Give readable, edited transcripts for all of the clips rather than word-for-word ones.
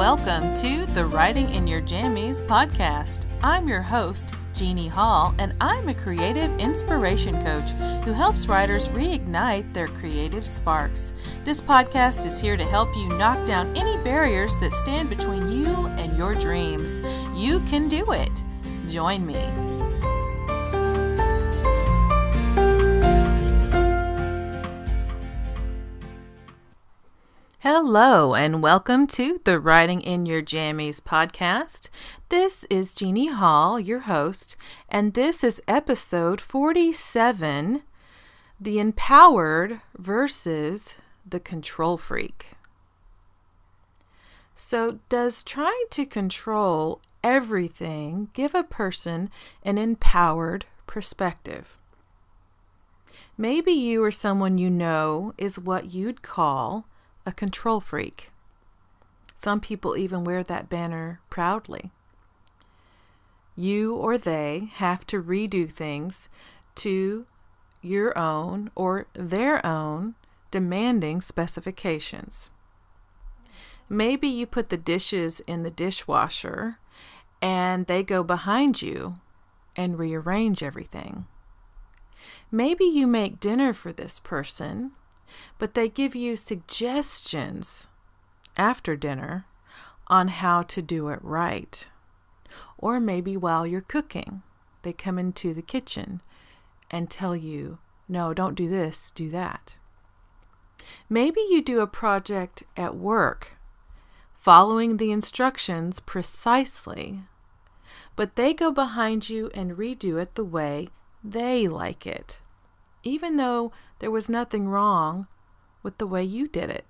Welcome to the Writing in Your Jammies podcast. I'm your host, Jeannie Hall, and I'm a creative inspiration coach who helps writers reignite their creative sparks. This podcast is here to help you knock down any barriers that stand between you and your dreams. You can do it. Join me. Hello, and welcome to the Writing in Your Jammies podcast. This is Jeannie Hall, your host, and this is episode 47, The Empowered versus the Control Freak. So, does trying to control everything give a person an empowered perspective? Maybe you or someone you know is what you'd call a control freak. Some people even wear that banner proudly. You or they have to redo things to your own or their own demanding specifications. Maybe you put the dishes in the dishwasher and they go behind you and rearrange everything. Maybe you make dinner for this person, but they give you suggestions after dinner on how to do it right. Or maybe while you're cooking, they come into the kitchen and tell you, no, don't do this, do that. Maybe you do a project at work, following the instructions precisely, but they go behind you and redo it the way they like it, even though there was nothing wrong with the way you did it.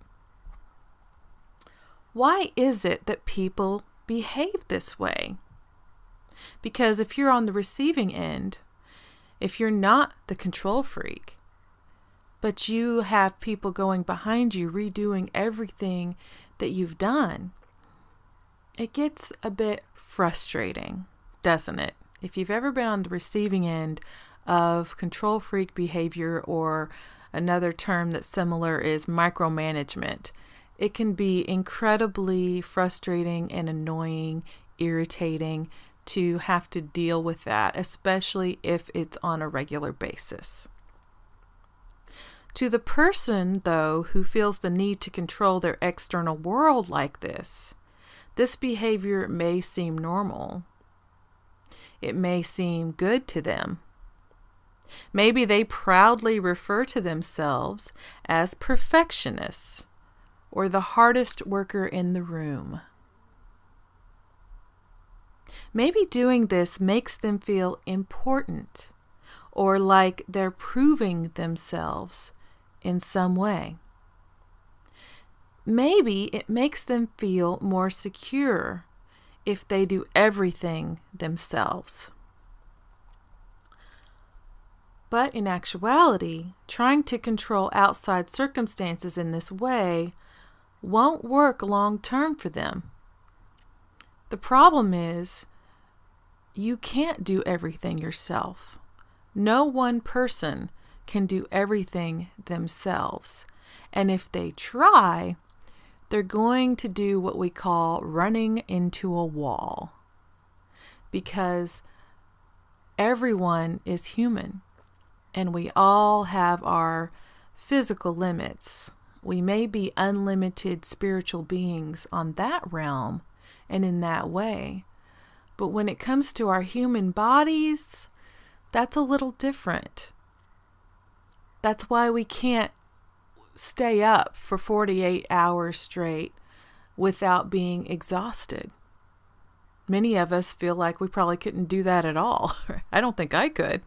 Why is it that people behave this way? Because if you're on the receiving end, if you're not the control freak, but you have people going behind you redoing everything that you've done, it gets a bit frustrating, doesn't it? If you've ever been on the receiving end of control freak behavior, or another term that's similar is micromanagement, it can be incredibly frustrating and annoying, irritating to have to deal with that, especially if it's on a regular basis. To the person, though, who feels the need to control their external world like this behavior may seem normal. It may seem good to them. Maybe they proudly refer to themselves as perfectionists or the hardest worker in the room. Maybe doing this makes them feel important or like they're proving themselves in some way. Maybe it makes them feel more secure if they do everything themselves. But in actuality, trying to control outside circumstances in this way won't work long term for them. The problem is, you can't do everything yourself. No one person can do everything themselves. And if they try, they're going to do what we call running into a wall. Because everyone is human. And we all have our physical limits. We may be unlimited spiritual beings on that realm and in that way. But when it comes to our human bodies, that's a little different. That's why we can't stay up for 48 hours straight without being exhausted. Many of us feel like we probably couldn't do that at all. I don't think I could.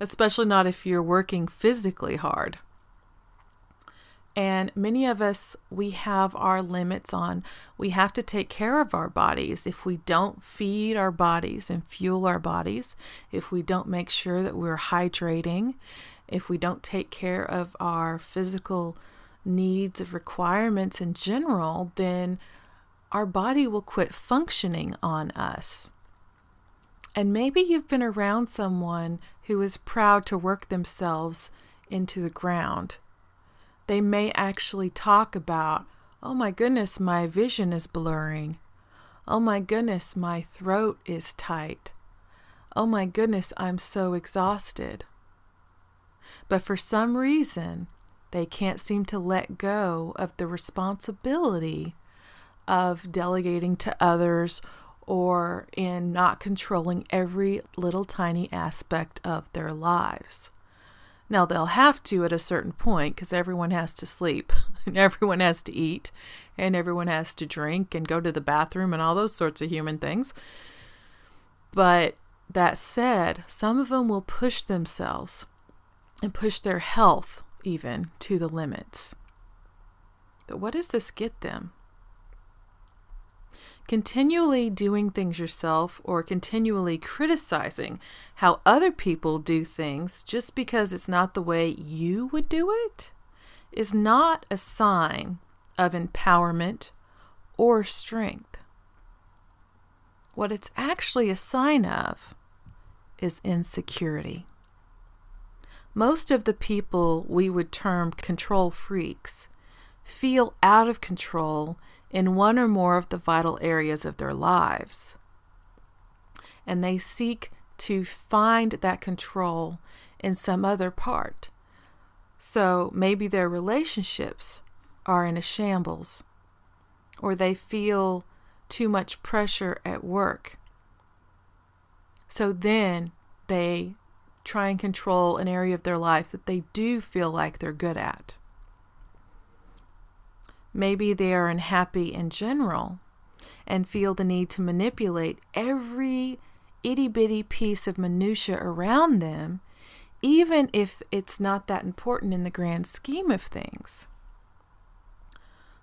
Especially not if you're working physically hard. And many of us, we have our limits on, we have to take care of our bodies. If we don't feed our bodies and fuel our bodies, if we don't make sure that we're hydrating, if we don't take care of our physical needs of requirements in general, then our body will quit functioning on us. And maybe you've been around someone who is proud to work themselves into the ground. They may actually talk about Oh my goodness, my vision is blurring. Oh my goodness, my throat is tight. Oh my goodness, I'm so exhausted. But for some reason, they can't seem to let go of the responsibility of delegating to others or in not controlling every little tiny aspect of their lives. Now, they'll have to at a certain point because everyone has to sleep and everyone has to eat and everyone has to drink and go to the bathroom and all those sorts of human things. But that said, some of them will push themselves and push their health even to the limits. But what does this get them? Continually doing things yourself or continually criticizing how other people do things just because it's not the way you would do it is not a sign of empowerment or strength. What it's actually a sign of is insecurity. Most of the people we would term control freaks feel out of control in one or more of the vital areas of their lives. And they seek to find that control in some other part. So maybe their relationships are in a shambles, or they feel too much pressure at work. So then they try and control an area of their life that they do feel like they're good at. Maybe they are unhappy in general and feel the need to manipulate every itty-bitty piece of minutia around them, even if it's not that important in the grand scheme of things.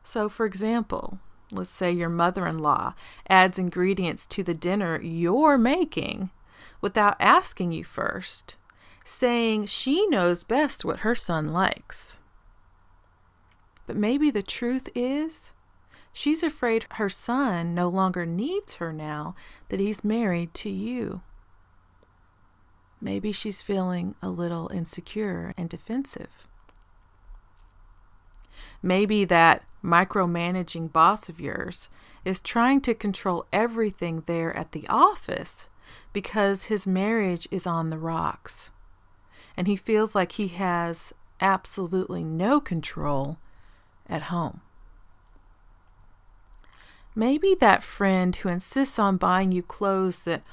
So, for example, let's say your mother-in-law adds ingredients to the dinner you're making without asking you first, saying she knows best what her son likes. But maybe the truth is, she's afraid her son no longer needs her now that he's married to you. Maybe she's feeling a little insecure and defensive. Maybe that micromanaging boss of yours is trying to control everything there at the office because his marriage is on the rocks, and he feels like he has absolutely no control at home. Maybe that friend who insists on buying you clothes that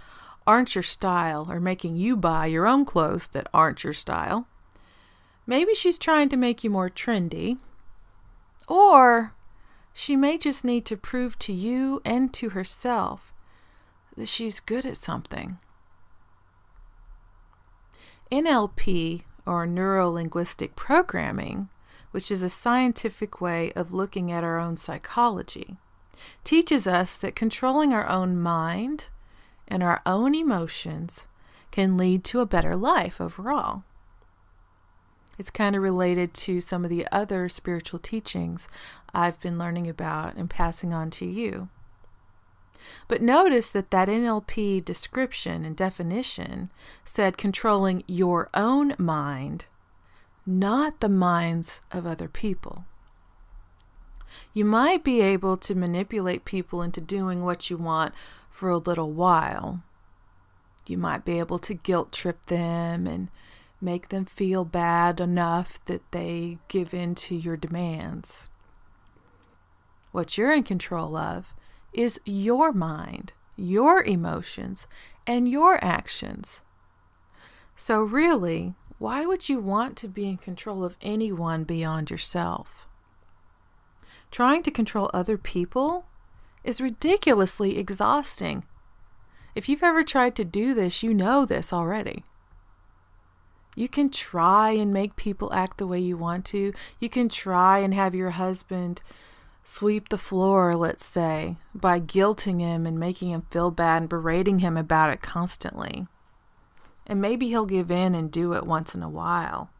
aren't your style or making you buy your own clothes that aren't your style. Maybe she's trying to make you more trendy, or she may just need to prove to you and to herself that she's good at something. NLP, or neuro-linguistic programming, which is a scientific way of looking at our own psychology, teaches us that controlling our own mind and our own emotions can lead to a better life overall. It's kind of related to some of the other spiritual teachings I've been learning about and passing on to you. But notice that NLP description and definition said controlling your own mind, not the minds of other people. You might be able to manipulate people into doing what you want for a little while. You might be able to guilt trip them and make them feel bad enough that they give in to your demands. What you're in control of is your mind, your emotions, and your actions. So really, why would you want to be in control of anyone beyond yourself? Trying to control other people is ridiculously exhausting. If you've ever tried to do this, you know this already. You can try and make people act the way you want to. You can try and have your husband sweep the floor, let's say, by guilting him and making him feel bad and berating him about it constantly. And maybe he'll give in and do it once in a while.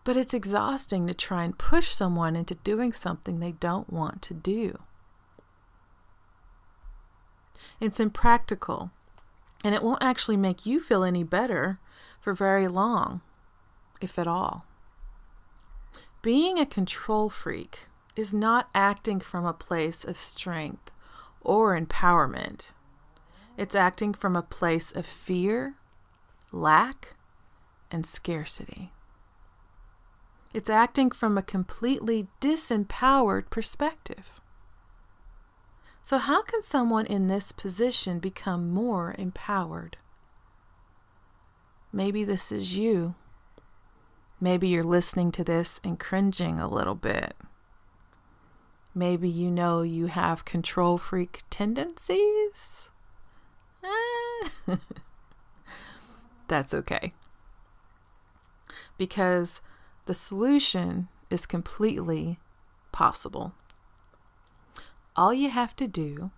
But it's exhausting to try and push someone into doing something they don't want to do. It's impractical, and it won't actually make you feel any better for very long, if at all. Being a control freak is not acting from a place of strength or empowerment. It's acting from a place of fear, lack, and scarcity. It's acting from a completely disempowered perspective. So how can someone in this position become more empowered? Maybe this is you. Maybe you're listening to this and cringing a little bit. Maybe you know you have control freak tendencies. That's okay. Because the solution is completely possible. All you have to do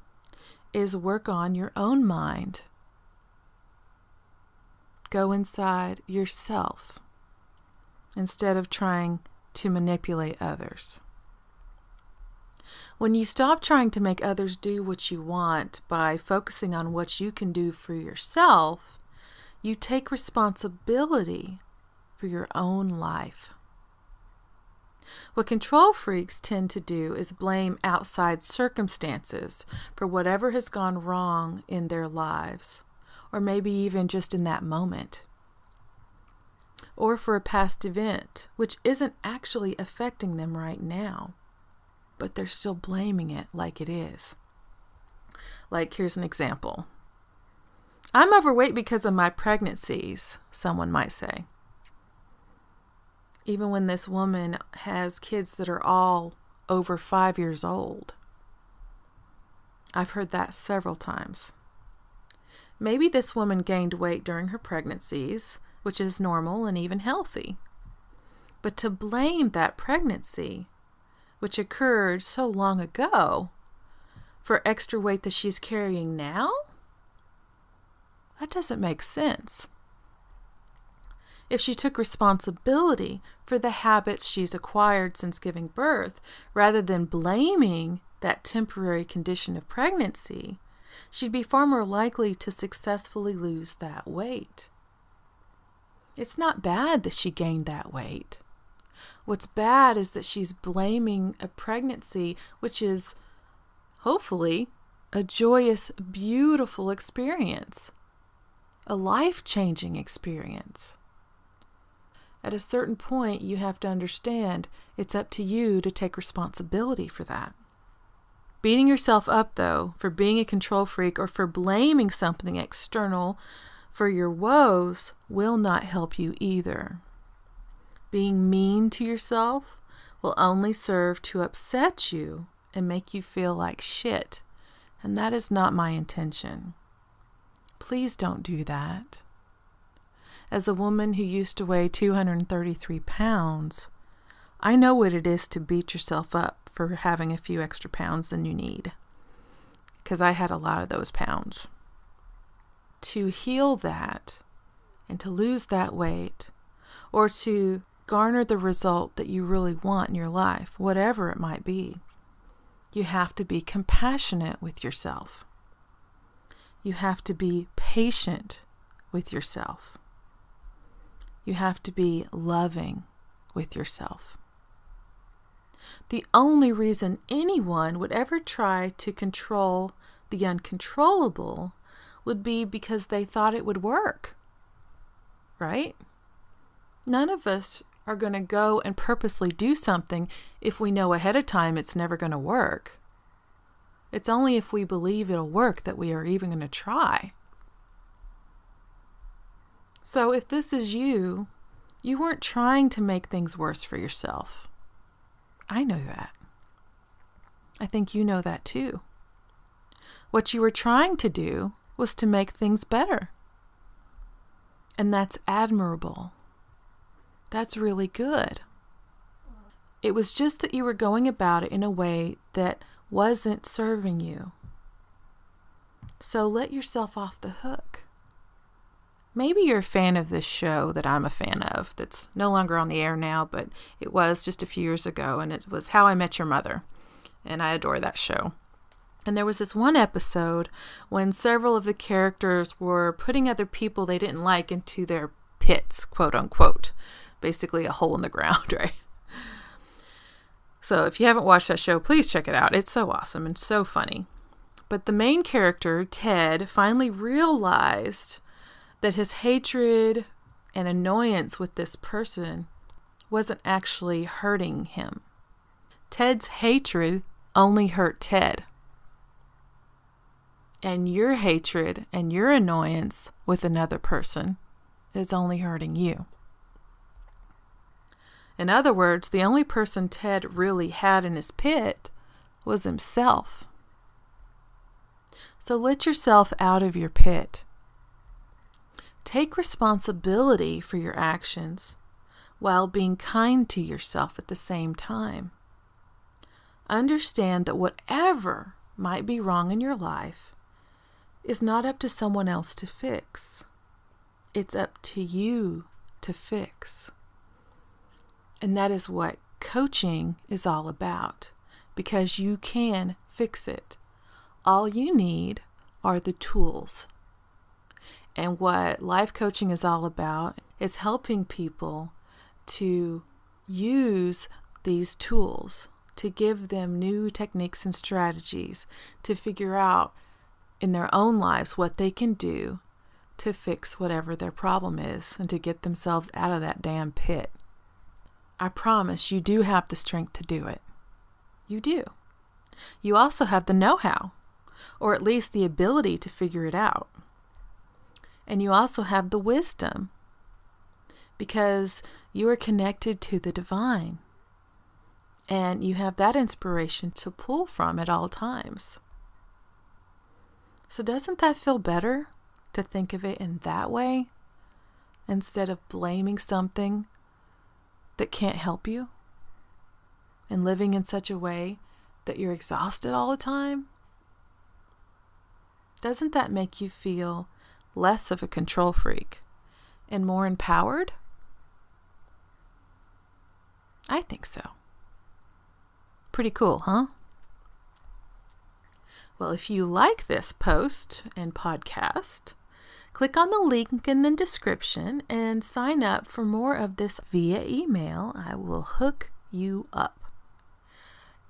is work on your own mind. Go inside yourself instead of trying to manipulate others. When you stop trying to make others do what you want by focusing on what you can do for yourself, you take responsibility for your own life. What control freaks tend to do is blame outside circumstances for whatever has gone wrong in their lives, or maybe even just in that moment, or for a past event which isn't actually affecting them right now, but they're still blaming it like it is. Like, here's an example. I'm overweight because of my pregnancies, someone might say. Even when this woman has kids that are all over 5 years old. I've heard that several times. Maybe this woman gained weight during her pregnancies, which is normal and even healthy. But to blame that pregnancy, which occurred so long ago, for extra weight that she's carrying now? That doesn't make sense. If she took responsibility for the habits she's acquired since giving birth, rather than blaming that temporary condition of pregnancy, she'd be far more likely to successfully lose that weight. It's not bad that she gained that weight. What's bad is that she's blaming a pregnancy, which is hopefully a joyous, beautiful experience, a life-changing experience. At a certain point, you have to understand it's up to you to take responsibility for that. Beating yourself up, though, for being a control freak or for blaming something external for your woes will not help you either. Being mean to yourself will only serve to upset you and make you feel like shit, and that is not my intention. Please don't do that. As a woman who used to weigh 233 pounds, I know what it is to beat yourself up for having a few extra pounds than you need, because I had a lot of those pounds. To heal that and to lose that weight, or to garner the result that you really want in your life, whatever it might be, you have to be compassionate with yourself. You have to be patient with yourself. You have to be loving with yourself. The only reason anyone would ever try to control the uncontrollable would be because they thought it would work, right? None of us are going to go and purposely do something if we know ahead of time it's never going to work. It's only if we believe it'll work that we are even going to try. So if this is you, you weren't trying to make things worse for yourself. I know that. I think you know that too. What you were trying to do was to make things better. And that's admirable. That's really good. It was just that you were going about it in a way that wasn't serving you. So let yourself off the hook. Maybe you're a fan of this show that I'm a fan of that's no longer on the air now, but it was just a few years ago, and it was How I Met Your Mother, and I adore that show. And there was this one episode when several of the characters were putting other people they didn't like into their pits, quote unquote, basically a hole in the ground, right? So if you haven't watched that show, please check it out. It's so awesome and so funny. But the main character, Ted, finally realized that his hatred and annoyance with this person wasn't actually hurting him. Ted's hatred only hurt Ted. And your hatred and your annoyance with another person is only hurting you. In other words, the only person Ted really had in his pit was himself. So let yourself out of your pit. Take responsibility for your actions while being kind to yourself at the same time. Understand that whatever might be wrong in your life is not up to someone else to fix. It's up to you to fix. And that is what coaching is all about, because you can fix it. All you need are the tools. And what life coaching is all about is helping people to use these tools, to give them new techniques and strategies, to figure out in their own lives what they can do to fix whatever their problem is and to get themselves out of that damn pit. I promise you do have the strength to do it. You do. You also have the know-how, or at least the ability to figure it out. And you also have the wisdom, because you are connected to the divine. And you have that inspiration to pull from at all times. So doesn't that feel better to think of it in that way, instead of blaming something that can't help you and living in such a way that you're exhausted all the time? Doesn't that make you feel less of a control freak and more empowered? I think so. Pretty cool, huh? Well, if you like this post and podcast, click on the link in the description and sign up for more of this via email. I will hook you up.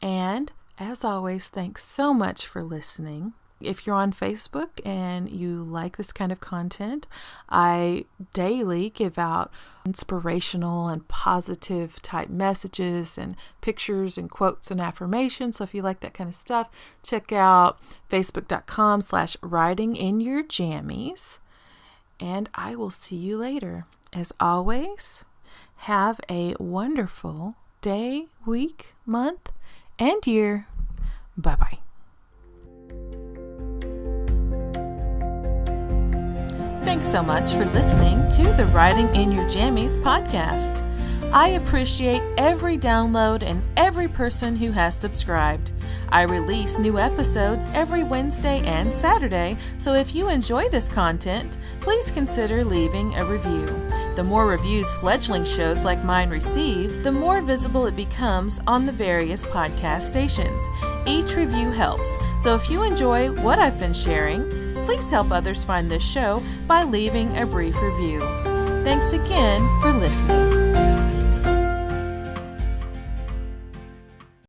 And as always, thanks so much for listening. If you're on Facebook and you like this kind of content, I daily give out inspirational and positive type messages and pictures and quotes and affirmations. So if you like that kind of stuff, check out facebook.com/writinginyourjammies. And I will see you later. As always, have a wonderful day, week, month, and year. Bye-bye. Thanks so much for listening to the Writing in Your Jammies podcast. I appreciate every download and every person who has subscribed. I release new episodes every Wednesday and Saturday, so if you enjoy this content, please consider leaving a review. The more reviews fledgling shows like mine receive, the more visible it becomes on the various podcast stations. Each review helps, so if you enjoy what I've been sharing, please help others find this show by leaving a brief review. Thanks again for listening.